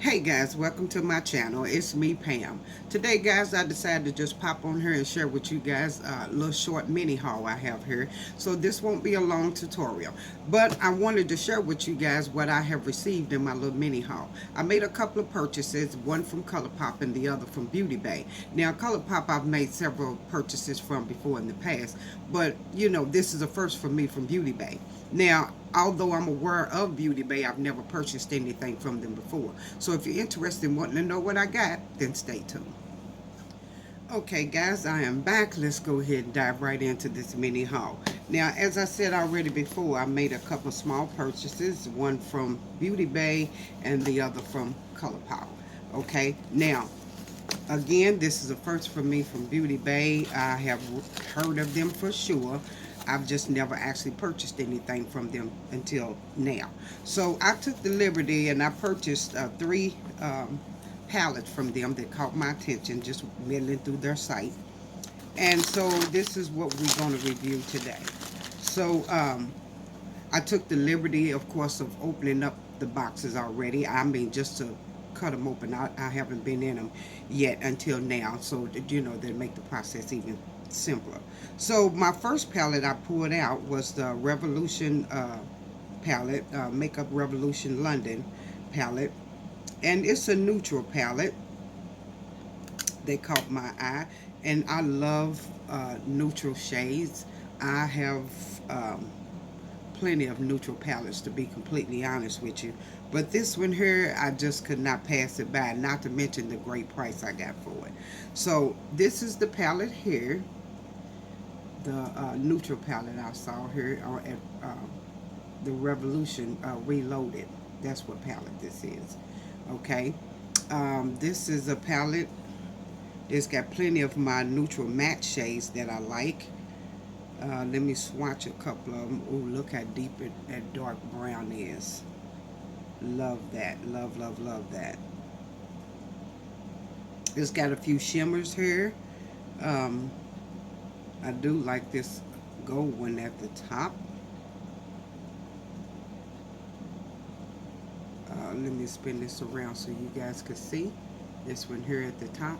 Hey guys, welcome to my channel. It's me, Pam. Today guys, I decided to just pop on here and share with you guys a little short mini haul I have here. So this won't be a long tutorial, but I wanted to share with you guys what I have received in my little mini haul. I made a couple of purchases, one from Colourpop and the other from Beauty Bay. Now Colourpop I've made several purchases from before in the past, but you know, this is a first for me from Beauty Bay. Now, although I'm aware of Beauty Bay, I've never purchased anything from them before. So if you're interested in wanting to know what I got, then stay tuned. Okay guys, I am back. Let's go ahead and dive right into this mini haul. Now, as I said already before, I made a couple of small purchases, one from Beauty Bay and the other from Colourpop. Okay, now, again, this is a first for me from Beauty Bay. I have heard of them for sure. I've just never actually purchased anything from them until now. So I took the liberty and I purchased three palettes from them that caught my attention just meddling through their site. And so this is what we're going to review today. So I took the liberty, of course, of opening up the boxes already. I mean, just to cut them open. I haven't been in them yet until now. So, you know, they make the process even simpler. So my first palette I pulled out was the Revolution palette, Makeup Revolution London palette. And it's a neutral palette. They caught my eye. And I love neutral shades. I have plenty of neutral palettes, to be completely honest with you. But this one here, I just could not pass it by, not to mention the great price I got for it. So this is the palette here. The neutral palette I saw here at the Revolution Reloaded. That's what palette this is. Okay. This is a palette. It's got plenty of my neutral matte shades that I like. Let me swatch a couple of them. Ooh, look how deep that dark brown is. Love that. Love, love, love that. It's got a few shimmers here. I do like this gold one at the top. Let me spin this around so you guys can see. This one here at the top.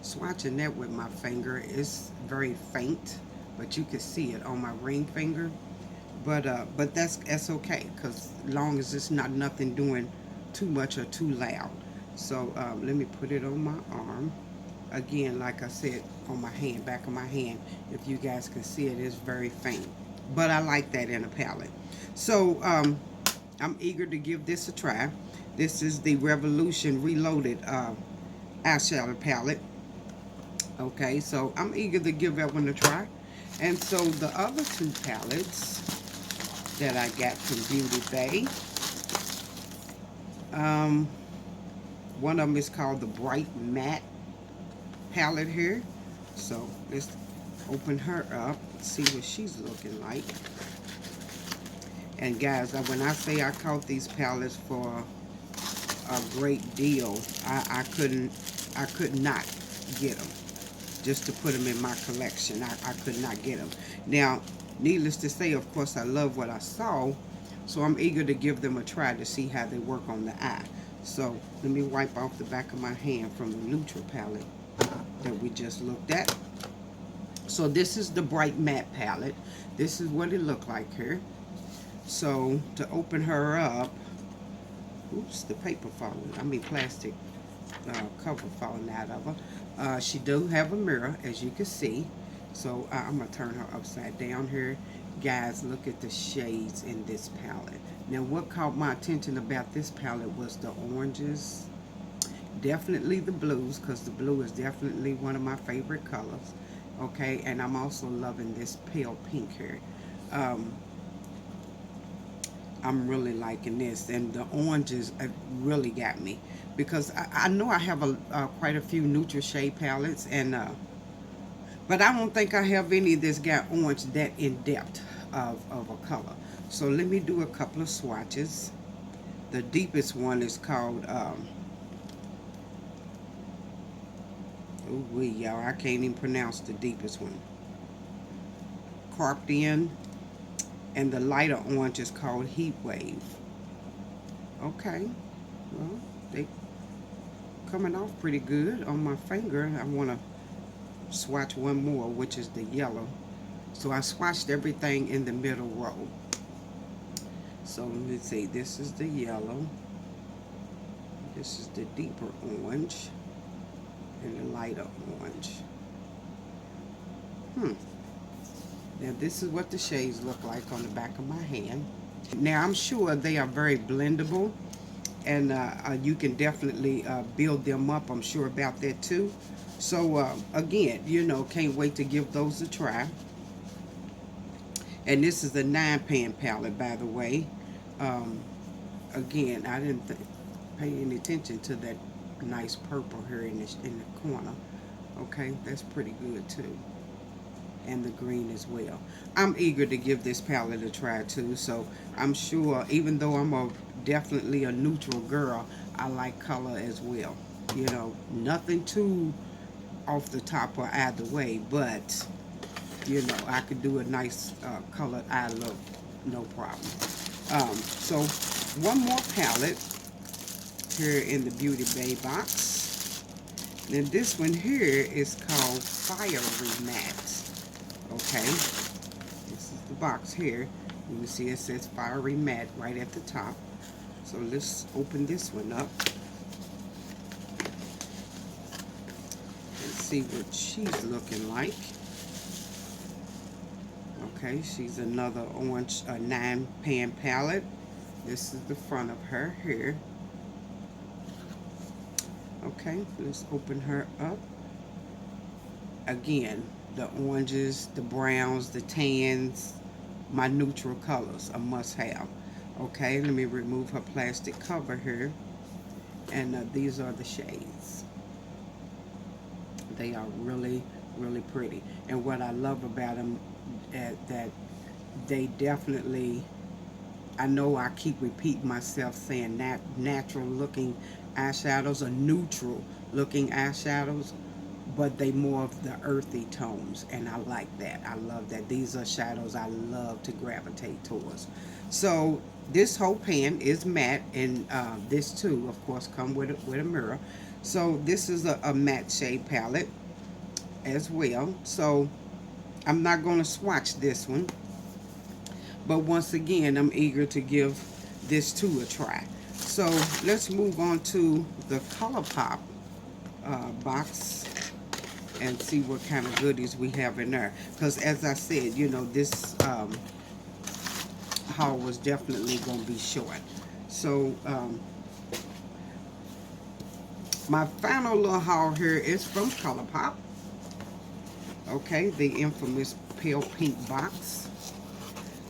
Swatching that with my finger is very faint, but you can see it on my ring finger. But that's okay, because long as it's not nothing doing too much or too loud. So let me put it on my arm. Again, like I said, on my hand, back of my hand, if you guys can see it, it's very faint. But I like that in a palette. So I'm eager to give this a try. This is the Revolution Reloaded eyeshadow palette. Okay, so I'm eager to give that one a try. And so the other two palettes that I got from Beauty Bay, one of them is called the Bright Matte palette here. So let's open her up, see what she's looking like. And guys, when I say I caught these palettes for a great deal, I could not get them just to put them in my collection. I could not get them. Now, needless to say, of course, I love what I saw, so I'm eager to give them a try to see how they work on the eye. So let me wipe off the back of my hand from the neutral palette that we just looked at. So this is the Bright Matte palette. This is what it looked like here. So to open her up, oops, the paper falling, I mean plastic cover falling out of her. She do have a mirror, as you can see. So I'm going to turn her upside down here. Guys, look at the shades in this palette. Now what caught my attention about this palette was the oranges. Definitely the blues, because the blue is definitely one of my favorite colors. Okay, and I'm also loving this pale pink here. I'm really liking this, and the oranges really got me, because I know I have quite a few neutral shade palettes, and but I don't think I have any that's got orange that in depth of a color. So let me do a couple of swatches. The deepest one is called ooh, y'all, I can't even pronounce the deepest one. Carped in. And the lighter orange is called Heat Wave. Okay, well, they coming off pretty good on my finger. I want to swatch one more, which is the yellow. So I swatched everything in the middle row. So let me see, this is the yellow, this is the deeper orange, and the lighter orange. Now this is what the shades look like on the back of my hand. Now I'm sure they are very blendable, and you can definitely build them up. I'm sure about that too. So again, you know, can't wait to give those a try. And this is a 9-pan palette, by the way. Again, I didn't pay any attention to that nice purple here in the corner. Okay, that's pretty good too. And the green as well. I'm eager to give this palette a try too. So I'm sure, even though I'm definitely a neutral girl, I like color as well. You know, nothing too off the top or either way, but you know, I could do a nice colored eye look, no problem. So one more palette here in the Beauty Bay box. And this one here is called Fiery Matte. Okay, this is the box here. You can see it says Fiery Matte right at the top. So let's open this one up and see what she's looking like. Okay, she's another orange 9-pan palette. This is the front of her here. Okay, let's open her up. Again, the oranges, the browns, the tans, my neutral colors, a must-have. Okay, let me remove her plastic cover here. And these are the shades. They are really, really pretty. And what I love about them that they definitely, I know I keep repeating myself saying natural looking eyeshadows or neutral looking eyeshadows, but they more of the earthy tones, and I like that. I love that. These are shadows I love to gravitate towards. So this whole pan is matte, and this too, of course, come with a mirror. So this is a matte shade palette as well. So I'm not going to swatch this one, but once again, I'm eager to give this too a try. So let's move on to the Colourpop box and see what kind of goodies we have in there. Because as I said, you know, this haul was definitely going to be short. So my final little haul here is from Colourpop. Okay, the infamous pale pink box.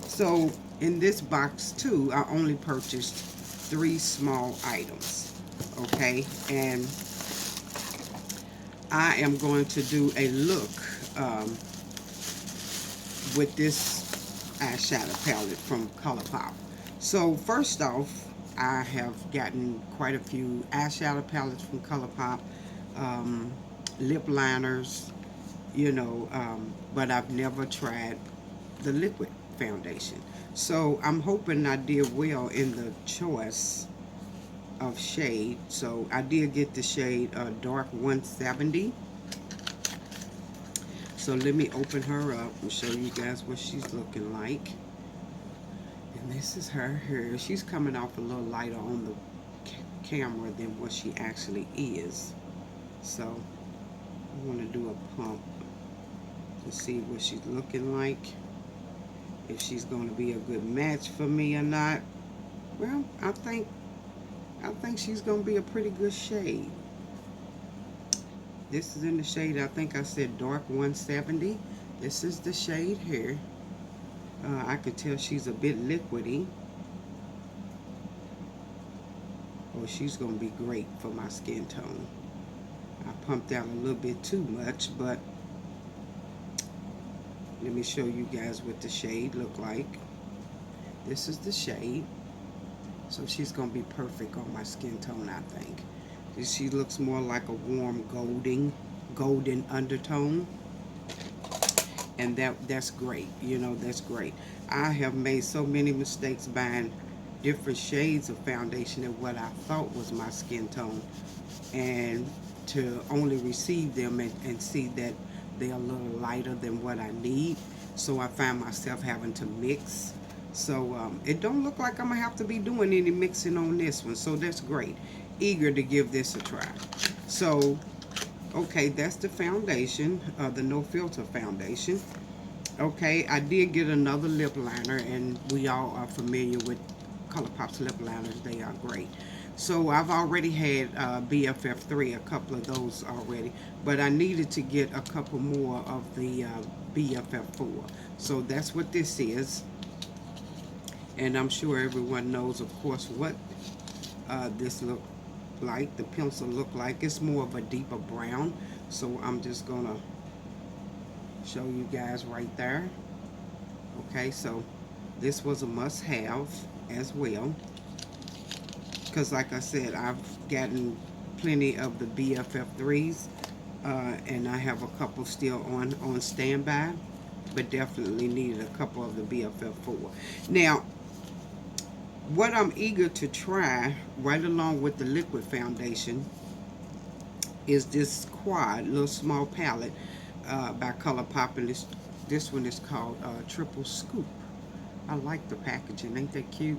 So in this box too, I only purchased 3 small items. Okay, and I am going to do a look with this eyeshadow palette from Colourpop. So first off, I have gotten quite a few eyeshadow palettes from Colourpop, lip liners, you know, but I've never tried the liquid foundation. So I'm hoping I did well in the choice of shade. So I did get the shade Dark 170. So let me open her up and show you guys what she's looking like. And this is her here. She's coming off a little lighter on the camera than what she actually is. So I want to do a pump to see what she's looking like. If she's going to be a good match for me or not. Well, I think she's going to be a pretty good shade. This is in the shade, I think I said Dark 170. This is the shade here. I could tell she's a bit liquidy. Oh, she's going to be great for my skin tone. I pumped out a little bit too much, but let me show you guys what the shade look like. This is the shade. So she's going to be perfect on my skin tone, I think. She looks more like a warm golden undertone. And that's great. You know, that's great. I have made so many mistakes buying different shades of foundation than what I thought was my skin tone, and to only receive them and see that they're a little lighter than what I need. So I find myself having to mix. So it don't look like I'm gonna have to be doing any mixing on this one. So that's great. Eager to give this a try. So, okay, that's the foundation, the No Filter foundation. Okay, I did get another lip liner, and we all are familiar with Colourpop's lip liners. They are great. So I've already had BFF3, a couple of those already, but I needed to get a couple more of the BFF4. So that's what this is. And I'm sure everyone knows, of course, what this look like. The pencil look like. It's more of a deeper brown. So I'm just going to show you guys right there. Okay, so this was a must-have as well, because like I said, I've gotten plenty of the BFF3s, and I have a couple still on standby, but definitely needed a couple of the BFF4. Now, what I'm eager to try right along with the liquid foundation is this quad little small palette by Colourpop, and this one is called Triple Scoop. I like the packaging, ain't that cute?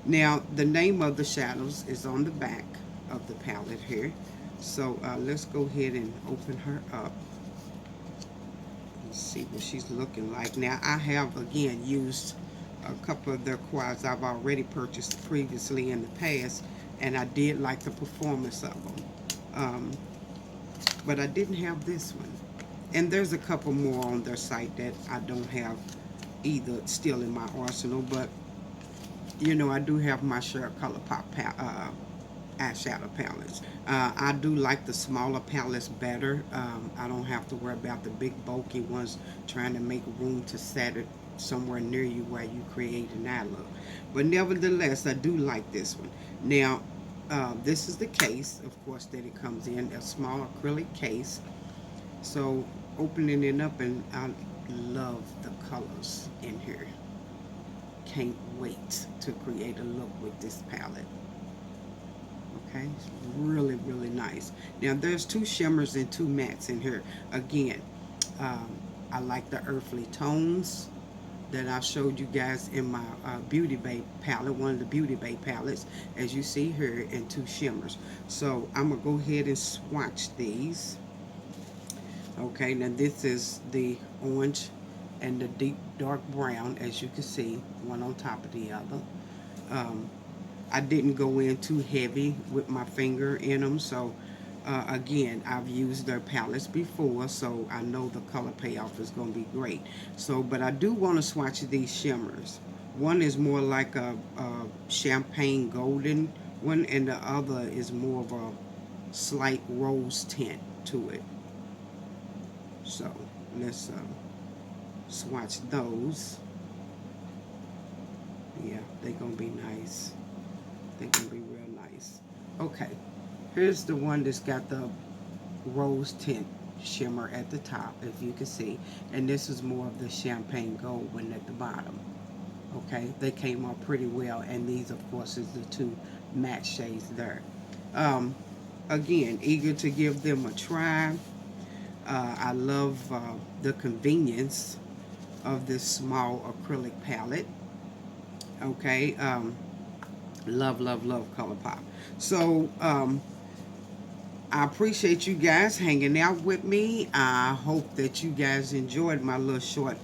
Now the name of the shadows is on the back of the palette here. So let's go ahead and open her up and see what she's looking like. Now I have again used a couple of their quads I've already purchased previously in the past, and I did like the performance of them. But I didn't have this one. And there's a couple more on their site that I don't have either still in my arsenal, but you know, I do have my share of Colourpop eyeshadow palettes. I do like the smaller palettes better. I don't have to worry about the big bulky ones trying to make room to set it somewhere near you while you create an eye look. But nevertheless, I do like this one. Now, this is the case, of course, that it comes in, a small acrylic case. So opening it up, and I love the colors in here. Can't wait to create a look with this palette. Okay, it's really, really nice. Now there's two shimmers and two mattes in here. Again, I like the earthly tones that I showed you guys in my Beauty Bay palette, one of the Beauty Bay palettes, as you see here, and two shimmers. So I'm gonna go ahead and swatch these. Okay, now this is the orange and the deep dark brown, as you can see, one on top of the other. I didn't go in too heavy with my finger in them, so again, I've used their palettes before, so I know the color payoff is going to be great. So, but I do want to swatch these shimmers. One is more like a champagne golden one, and the other is more of a slight rose tint to it. So let's swatch those. Yeah, they're gonna be nice. They're gonna be real nice. Okay, here's the one that's got the rose tint shimmer at the top, if you can see, and this is more of the champagne gold one at the bottom. Okay, they came out pretty well, and these, of course, is the two matte shades there. Again, eager to give them a try. I love the convenience of this small acrylic palette. Okay, love, love, love Colourpop. So I appreciate you guys hanging out with me. I hope that you guys enjoyed my little short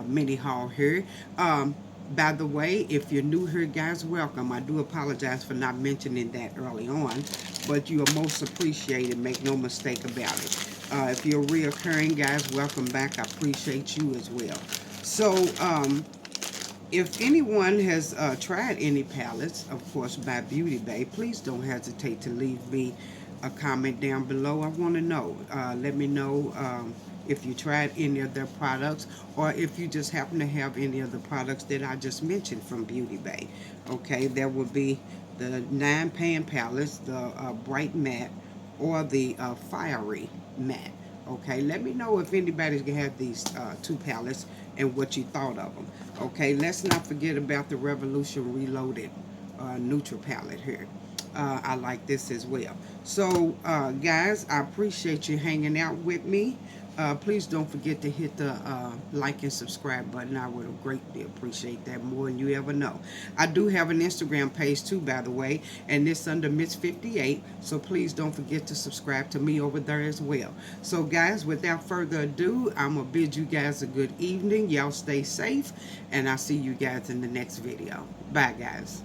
mini haul here. By the way, if you're new here, guys, welcome. I do apologize for not mentioning that early on, but you are most appreciated. Make no mistake about it. If you're reoccurring, guys, welcome back. I appreciate you as well. So, if anyone has tried any palettes, of course, by Beauty Bay, please don't hesitate to leave me a comment down below. I want to know. Let me know if you tried any of their products, or if you just happen to have any of the products that I just mentioned from Beauty Bay. Okay, there will be the 9-pan palettes, the bright matte, or the fiery matte. Okay, let me know if anybody's gonna have these two palettes and what you thought of them. Okay, let's not forget about the Revolution Reloaded neutral palette here. I like this as well. So, guys, I appreciate you hanging out with me. Please don't forget to hit the like and subscribe button. I would greatly appreciate that more than you ever know. I do have an Instagram page too, by the way, and it's under Miss58. So please don't forget to subscribe to me over there as well. So, guys, without further ado, I'm going to bid you guys a good evening. Y'all stay safe, and I'll see you guys in the next video. Bye, guys.